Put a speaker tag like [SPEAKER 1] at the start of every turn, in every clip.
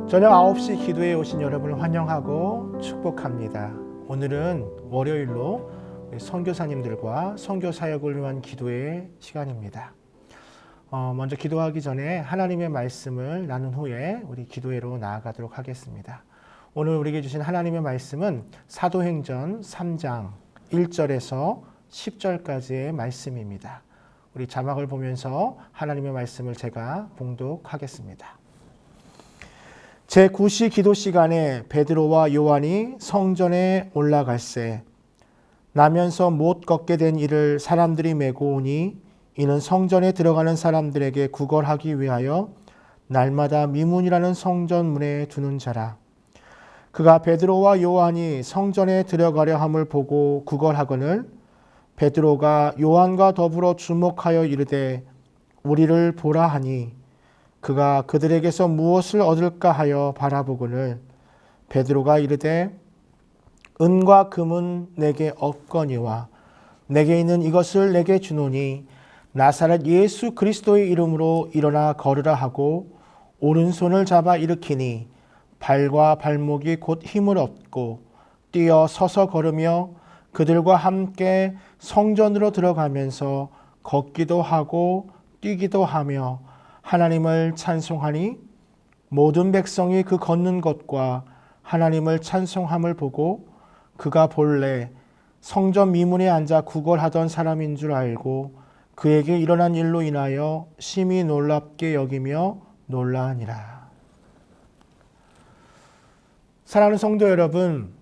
[SPEAKER 1] 저녁 9시 기도에 오신 여러분을 환영하고 축복합니다. 오늘은 월요일로 선교사님들과 선교 사역을 위한 기도의 시간입니다. 먼저 기도하기 전에 하나님의 말씀을 나눈 후에 우리 기도회로 나아가도록 하겠습니다. 오늘 우리에게 주신 하나님의 말씀은 사도행전 3장 1절에서 10절까지의 말씀입니다. 우리 자막을 보면서 하나님의 말씀을 제가 봉독하겠습니다. 제9시 기도 시간에 베드로와 요한이 성전에 올라갈새 나면서 못 걷게 된 이를 사람들이 메고 오니 이는 성전에 들어가는 사람들에게 구걸하기 위하여 날마다 미문이라는 성전 문에 두는 자라. 그가 베드로와 요한이 성전에 들어가려 함을 보고 구걸하거늘 베드로가 요한과 더불어 주목하여 이르되 우리를 보라 하니 그가 그들에게서 무엇을 얻을까 하여 바라보거늘 베드로가 이르되 은과 금은 내게 없거니와 내게 있는 이것을 내게 주노니 나사렛 예수 그리스도의 이름으로 일어나 걸으라 하고 오른손을 잡아 일으키니 발과 발목이 곧 힘을 얻고 뛰어 서서 걸으며 그들과 함께 성전으로 들어가면서 걷기도 하고 뛰기도 하며 하나님을 찬송하니 모든 백성이 그 걷는 것과 하나님을 찬송함을 보고 그가 본래 성전 미문에 앉아 구걸하던 사람인 줄 알고 그에게 일어난 일로 인하여 심히 놀랍게 여기며 놀라니라. 사랑하는 성도 여러분,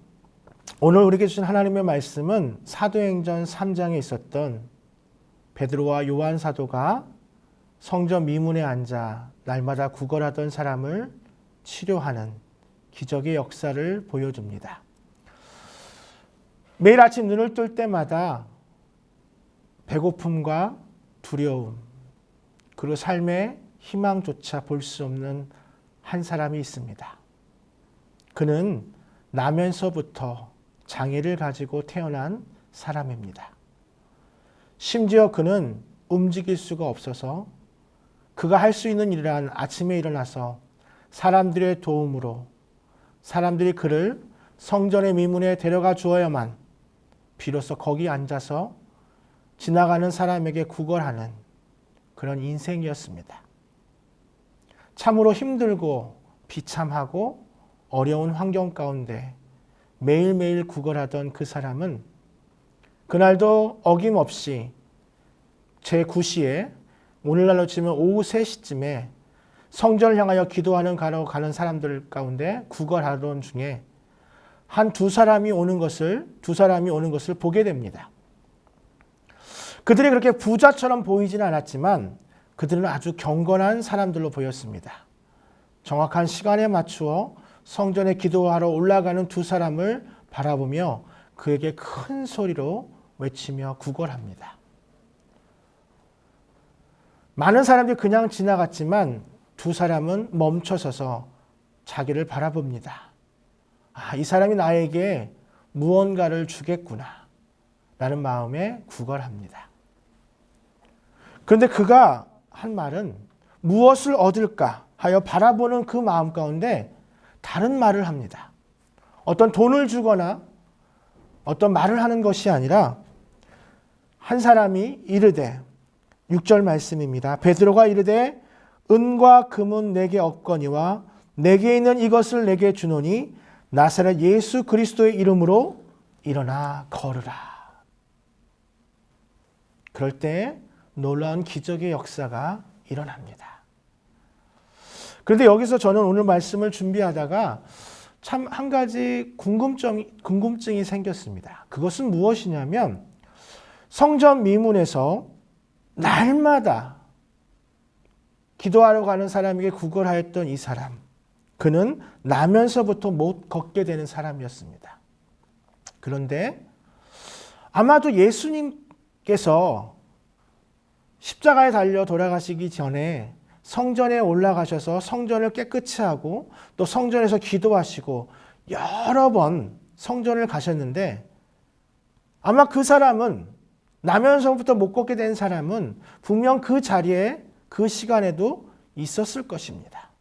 [SPEAKER 1] 오늘 우리에게 주신 하나님의 말씀은 사도행전 3장에 있었던 베드로와 요한 사도가 성전 미문에 앉아 날마다 구걸하던 사람을 치료하는 기적의 역사를 보여줍니다. 매일 아침 눈을 뜰 때마다 배고픔과 두려움, 그리고 삶의 희망조차 볼 수 없는 한 사람이 있습니다. 그는 나면서부터 장애를 가지고 태어난 사람입니다. 심지어 그는 움직일 수가 없어서 그가 할 수 있는 일이란 아침에 일어나서 사람들의 도움으로 사람들이 그를 성전의 미문에 데려가 주어야만 비로소 거기 앉아서 지나가는 사람에게 구걸하는 그런 인생이었습니다. 참으로 힘들고 비참하고 어려운 환경 가운데 매일매일 구걸하던 그 사람은 그날도 어김없이 제9시에 오늘날로 치면 오후 3시쯤에 성전을 향하여 기도하는 가는 사람들 가운데 구걸하던 중에 두 사람이 오는 것을 보게 됩니다. 그들이 그렇게 부자처럼 보이지는 않았지만 그들은 아주 경건한 사람들로 보였습니다. 정확한 시간에 맞추어 성전에 기도하러 올라가는 두 사람을 바라보며 그에게 큰 소리로 외치며 구걸합니다. 많은 사람들이 그냥 지나갔지만 두 사람은 멈춰서서 자기를 바라봅니다. 이 사람이 나에게 무언가를 주겠구나 라는 마음에 구걸합니다. 그런데 그가 한 말은 무엇을 얻을까 하여 바라보는 그 마음 가운데 다른 말을 합니다. 어떤 돈을 주거나 어떤 말을 하는 것이 아니라 한 사람이 이르되 6절 말씀입니다. 베드로가 이르되 은과 금은 내게 없거니와 내게 있는 이것을 내게 주노니 나사렛 예수 그리스도의 이름으로 일어나 걸으라. 그럴 때 놀라운 기적의 역사가 일어납니다. 그런데 여기서 저는 오늘 말씀을 준비하다가 참 한 가지 궁금증이 생겼습니다. 그것은 무엇이냐면 성전 미문에서 날마다 기도하러 가는 사람에게 구걸하였던 이 사람, 그는 나면서부터 못 걷게 되는 사람이었습니다. 그런데 아마도 예수님께서 십자가에 달려 돌아가시기 전에 성전에 올라가셔서 성전을 깨끗이 하고 또 성전에서 기도하시고 여러 번 성전을 가셨는데 아마 그 사람은 나면서부터 못 걷게 된 사람은 분명 그 자리에 그 시간에도 있었을 것입니다.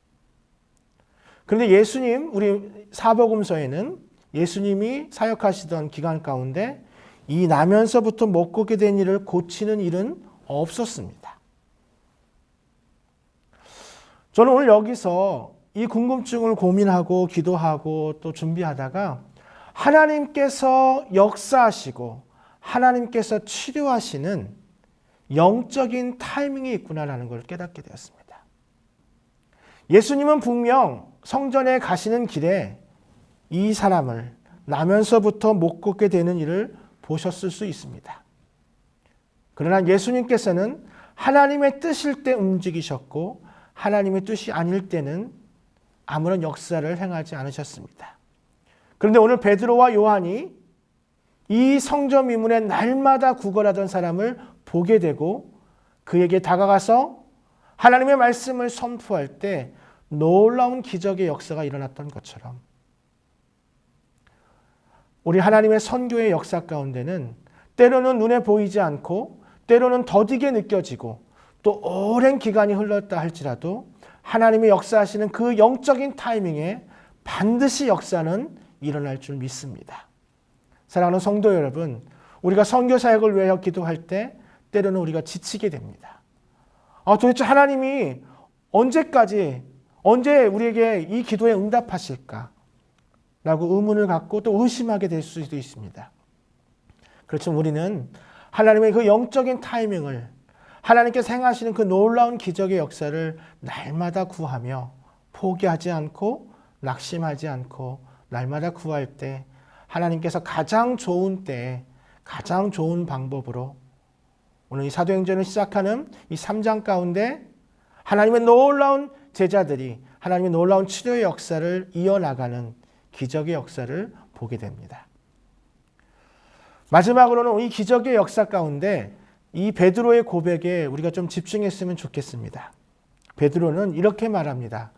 [SPEAKER 1] 그런데 예수님, 우리 사복음서에는 예수님이 사역하시던 기간 가운데 이 나면서부터 못 걷게 된 일을 고치는 일은 없었습니다. 저는 오늘 여기서 이 궁금증을 고민하고 기도하고 또 준비하다가 하나님께서 역사하시고 하나님께서 치료하시는 영적인 타이밍이 있구나라는 걸 깨닫게 되었습니다. 예수님은 분명 성전에 가시는 길에 이 사람을 나면서부터 못 걷게 되는 일을 보셨을 수 있습니다. 그러나 예수님께서는 하나님의 뜻일 때 움직이셨고 하나님의 뜻이 아닐 때는 아무런 역사를 행하지 않으셨습니다. 그런데 오늘 베드로와 요한이 이 성전 미문에 날마다 구걸하던 사람을 보게 되고 그에게 다가가서 하나님의 말씀을 선포할 때 놀라운 기적의 역사가 일어났던 것처럼 우리 하나님의 선교의 역사 가운데는 때로는 눈에 보이지 않고 때로는 더디게 느껴지고 또 오랜 기간이 흘렀다 할지라도 하나님의 역사하시는 그 영적인 타이밍에 반드시 역사는 일어날 줄 믿습니다. 사랑하는 성도 여러분, 우리가 선교 사역을 위하여 기도할 때 때로는 우리가 지치게 됩니다. 도대체 하나님이 언제 우리에게 이 기도에 응답하실까? 라고 의문을 갖고 또 의심하게 될 수도 있습니다. 그렇지만 우리는 하나님의 그 영적인 타이밍을 하나님께서 행하시는 그 놀라운 기적의 역사를 날마다 구하며 포기하지 않고 낙심하지 않고 날마다 구할 때 하나님께서 가장 좋은 때에 가장 좋은 방법으로 오늘 이 사도행전을 시작하는 이 3장 가운데 하나님의 놀라운 제자들이 하나님의 놀라운 치료의 역사를 이어나가는 기적의 역사를 보게 됩니다. 마지막으로는 이 기적의 역사 가운데 이 베드로의 고백에 우리가 좀 집중했으면 좋겠습니다. 베드로는 이렇게 말합니다.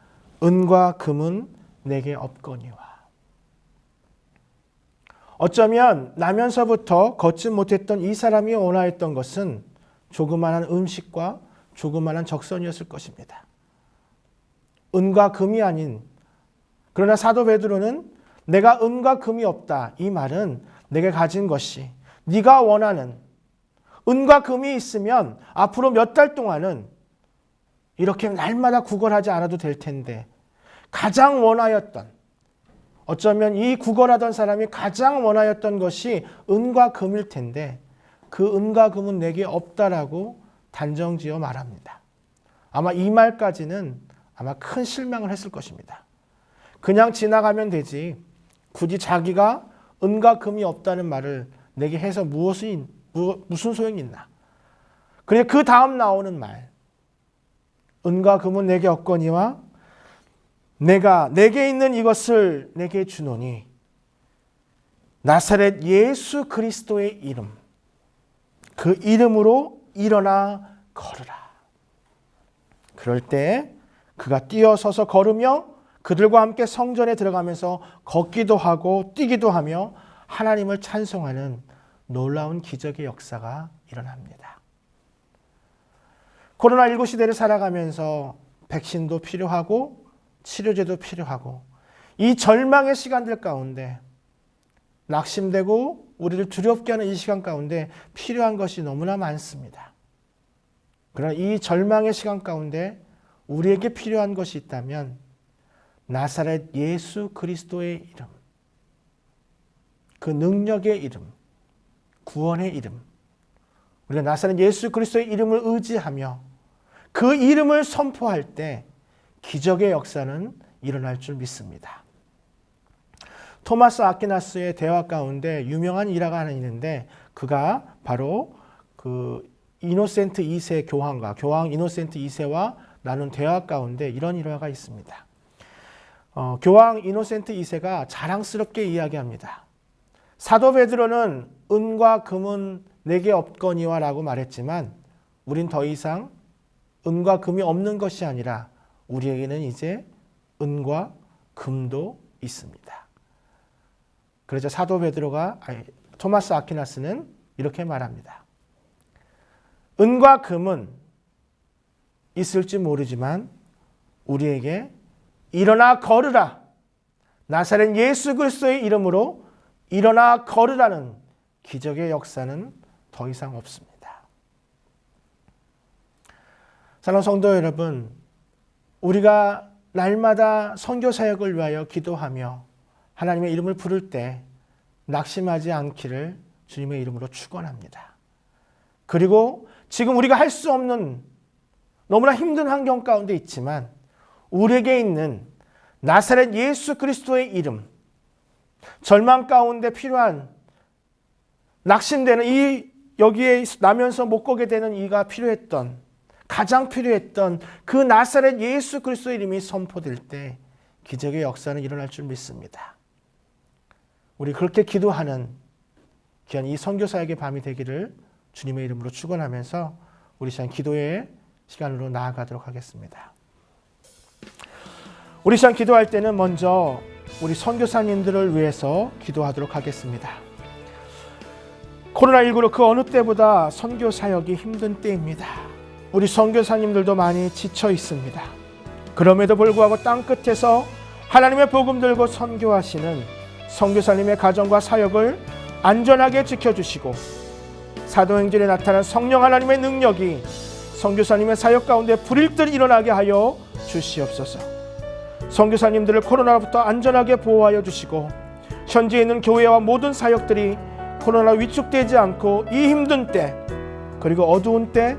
[SPEAKER 1] 은과 금은 내게 없거니와. 어쩌면 나면서부터 걷지 못했던 이 사람이 원하였던 것은 조그마한 음식과 조그마한 적선이었을 것입니다. 은과 금이 아닌, 그러나 사도 베드로는 내가 은과 금이 없다. 이 말은 내가 가진 것이 네가 원하는 은과 금이 있으면 앞으로 몇 달 동안은 이렇게 날마다 구걸하지 않아도 될 텐데 가장 원하였던, 어쩌면 이 구걸하던 사람이 가장 원하였던 것이 은과 금일 텐데 그 은과 금은 내게 없다라고 단정지어 말합니다. 아마 이 말까지는 아마 큰 실망을 했을 것입니다. 그냥 지나가면 되지 굳이 자기가 은과 금이 없다는 말을 내게 해서 무슨 소용이 있나. 그런데 그 다음 나오는 말, 은과 금은 내게 없거니와 내가 내게 있는 이것을 내게 주노니 나사렛 예수 그리스도의 이름, 그 이름으로 일어나 걸으라. 그럴 때 그가 뛰어서서 걸으며 그들과 함께 성전에 들어가면서 걷기도 하고 뛰기도 하며 하나님을 찬송하는 놀라운 기적의 역사가 일어납니다. 코로나19 시대를 살아가면서 백신도 필요하고 치료제도 필요하고 이 절망의 시간들 가운데 낙심되고 우리를 두렵게 하는 이 시간 가운데 필요한 것이 너무나 많습니다. 그러나 이 절망의 시간 가운데 우리에게 필요한 것이 있다면 나사렛 예수 그리스도의 이름, 그 능력의 이름, 구원의 이름, 우리가 나사렛 예수 그리스도의 이름을 의지하며 그 이름을 선포할 때 기적의 역사는 일어날 줄 믿습니다. 토마스 아퀴나스의 대화 가운데 유명한 일화가 하나 있는데 그가 바로 그 이노센트 2세 교황 이노센트 2세와 나눈 대화 가운데 이런 일화가 있습니다. 교황 이노센트 2세가 자랑스럽게 이야기합니다. 사도 베드로는 은과 금은 내게 없거니와 라고 말했지만 우린 더 이상 은과 금이 없는 것이 아니라 우리에게는 이제 은과 금도 있습니다. 그래서 사도 토마스 아퀴나스는 이렇게 말합니다. 은과 금은 있을지 모르지만 우리에게 일어나 걸으라. 나사렛 예수 그리스도의 이름으로 일어나 걸으라는 기적의 역사는 더 이상 없습니다. 사랑하는 성도 여러분, 우리가 날마다 선교 사역을 위하여 기도하며 하나님의 이름을 부를 때 낙심하지 않기를 주님의 이름으로 축원합니다. 그리고 지금 우리가 할 수 없는 너무나 힘든 환경 가운데 있지만 우리에게 있는 나사렛 예수 그리스도의 이름, 절망 가운데 필요한 낙심되는 여기에 나면서 못 가게 되는 이가 필요했던, 가장 필요했던 그 나사렛 예수 그리스도의 이름이 선포될 때 기적의 역사는 일어날 줄 믿습니다. 우리 그렇게 기도하는 귀한 이 선교사역의 밤이 되기를 주님의 이름으로 축원하면서 우리 시간 기도의 시간으로 나아가도록 하겠습니다. 우리 시간 기도할 때는 먼저 우리 선교사님들을 위해서 기도하도록 하겠습니다. 코로나19로 그 어느 때보다 선교 사역이 힘든 때입니다. 우리 선교사님들도 많이 지쳐 있습니다. 그럼에도 불구하고 땅끝에서 하나님의 복음 들고 선교하시는 선교사님의 가정과 사역을 안전하게 지켜주시고 사도행전에 나타난 성령 하나님의 능력이 선교사님의 사역 가운데 불일 듯 일어나게 하여 주시옵소서. 선교사님들을 코로나로부터 안전하게 보호하여 주시고 현지에 있는 교회와 모든 사역들이 코로나 위축되지 않고 이 힘든 때 그리고 어두운 때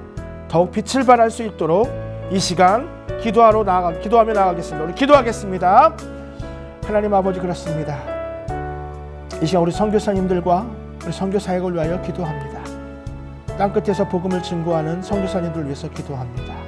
[SPEAKER 1] 더욱 빛을 발할 수 있도록 이 시간 기도하며 나아가겠습니다. 우리 기도하겠습니다. 하나님 아버지, 그렇습니다. 이 시간 우리 선교사님들과 우리 선교 사역을 위하여 기도합니다. 땅끝에서 복음을 증거하는 선교사님들을 위해서 기도합니다.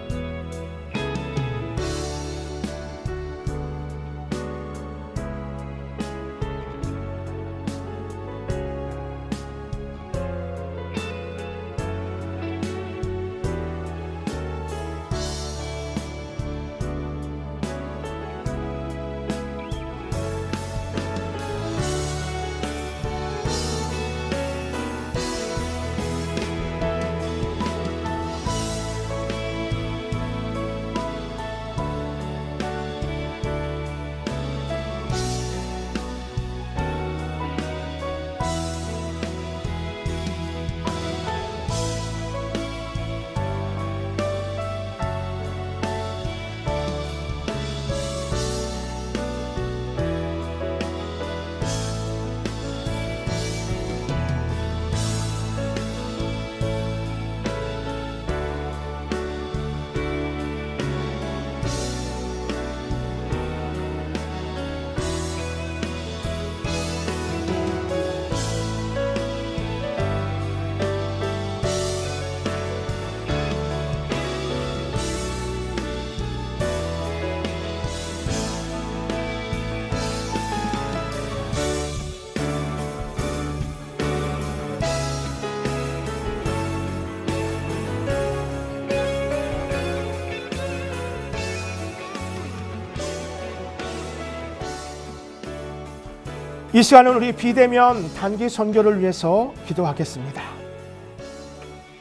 [SPEAKER 1] 이 시간은 우리 비대면 단기 선교를 위해서 기도하겠습니다.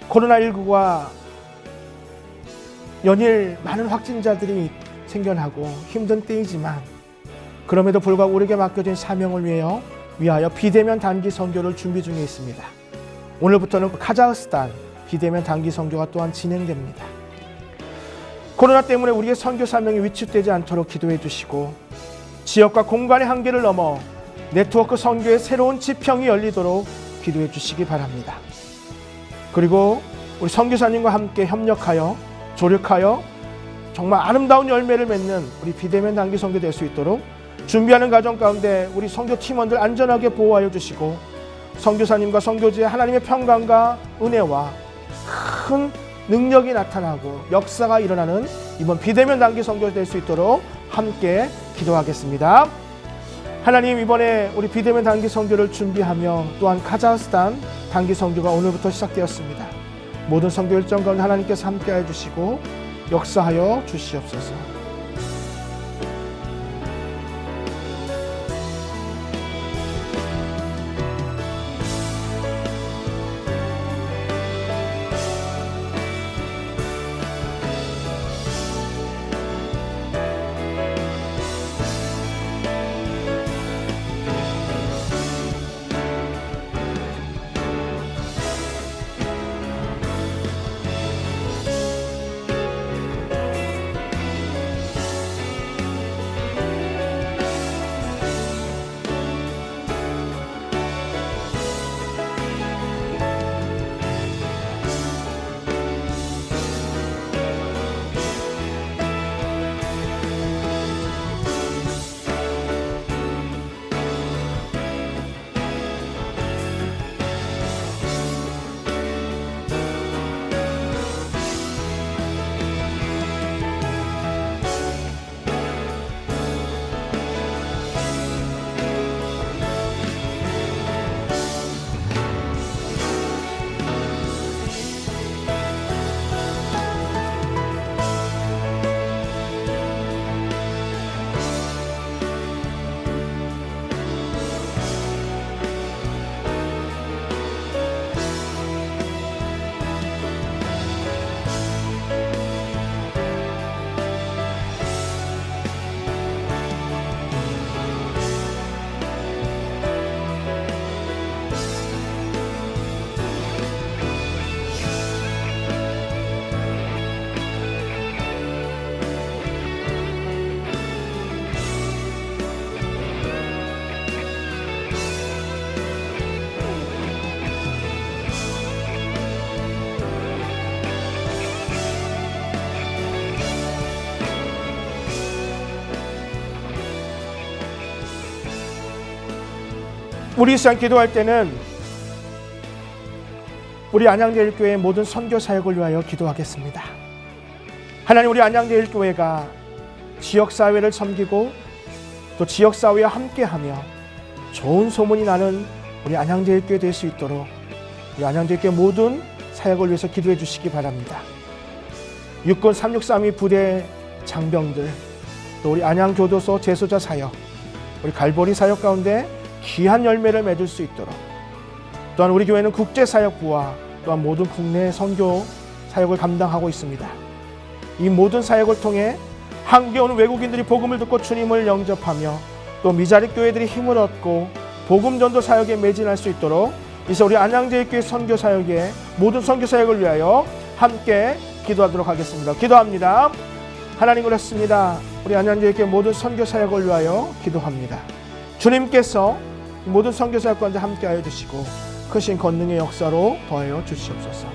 [SPEAKER 1] 코로나19가 연일 많은 확진자들이 생겨나고 힘든 때이지만 그럼에도 불구하고 우리에게 맡겨진 사명을 위하여 비대면 단기 선교를 준비 중에 있습니다. 오늘부터는 카자흐스탄 비대면 단기 선교가 또한 진행됩니다. 코로나 때문에 우리의 선교 사명이 위축되지 않도록 기도해 주시고 지역과 공간의 한계를 넘어 네트워크 선교의 새로운 지평이 열리도록 기도해 주시기 바랍니다. 그리고 우리 선교사님과 함께 협력하여 조력하여 정말 아름다운 열매를 맺는 우리 비대면 단기 선교 될 수 있도록 준비하는 과정 가운데 우리 선교 팀원들 안전하게 보호하여 주시고 선교사님과 선교지에 하나님의 평강과 은혜와 큰 능력이 나타나고 역사가 일어나는 이번 비대면 단기 선교 될 수 있도록 함께 기도하겠습니다. 하나님, 이번에 우리 비대면 단기 선교를 준비하며 또한 카자흐스탄 단기 선교가 오늘부터 시작되었습니다. 모든 선교 일정 가운데 하나님께서 함께해 주시고 역사하여 주시옵소서. 우리 이 시간 기도할 때는 우리 안양제일교회 모든 선교 사역을 위하여 기도하겠습니다. 하나님, 우리 안양제일교회가 지역사회를 섬기고 또 지역사회와 함께하며 좋은 소문이 나는 우리 안양제일교회 될 수 있도록 우리 안양제일교회 모든 사역을 위해서 기도해 주시기 바랍니다. 육군 363이 부대 장병들, 또 우리 안양교도소 재소자 사역, 우리 갈보리 사역 가운데 귀한 열매를 맺을 수 있도록, 또한 우리 교회는 국제사역부와 또한 모든 국내 선교 사역을 감당하고 있습니다. 이 모든 사역을 통해 한국에 오는 외국인들이 복음을 듣고 주님을 영접하며 또 미자립 교회들이 힘을 얻고 복음 전도 사역에 매진할 수 있도록 이제 우리 안양제일교회 선교 사역의 모든 선교 사역을 위하여 함께 기도하도록 하겠습니다. 기도합니다. 하나님, 그렇습니다. 우리 안양제일교회 모든 선교 사역을 위하여 기도합니다. 주님께서 모든 선교 사역 가운데 함께하여 주시고 크신 권능의 역사로 더하여 주시옵소서.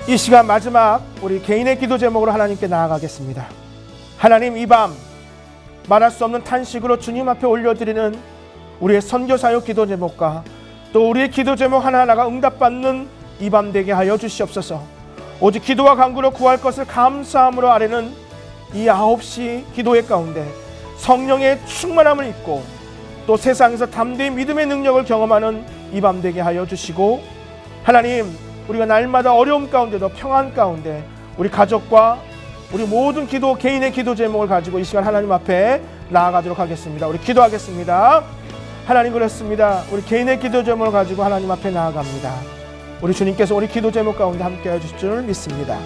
[SPEAKER 1] 이 시간 마지막 우리 개인의 기도 제목으로 하나님께 나아가겠습니다. 하나님, 이 밤 말할 수 없는 탄식으로 주님 앞에 올려드리는 우리의 선교사역 기도 제목과 또 우리의 기도 제목 하나하나가 응답받는 이 밤 되게 하여 주시옵소서. 오직 기도와 간구로 구할 것을 감사함으로 아뢰는 이 9시 기도회 가운데 성령의 충만함을 입고 또 세상에서 담대히 믿음의 능력을 경험하는 이 밤 되게 하여 주시고, 하나님, 우리가 날마다 어려움 가운데도 평안 가운데 우리 가족과 우리 모든 개인의 기도 제목을 가지고 이 시간 하나님 앞에 나아가도록 하겠습니다. 우리 기도하겠습니다. 하나님, 그렇습니다. 우리 개인의 기도 제목을 가지고 하나님 앞에 나아갑니다. 우리 주님께서 우리 기도 제목 가운데 함께 해주실 줄 믿습니다.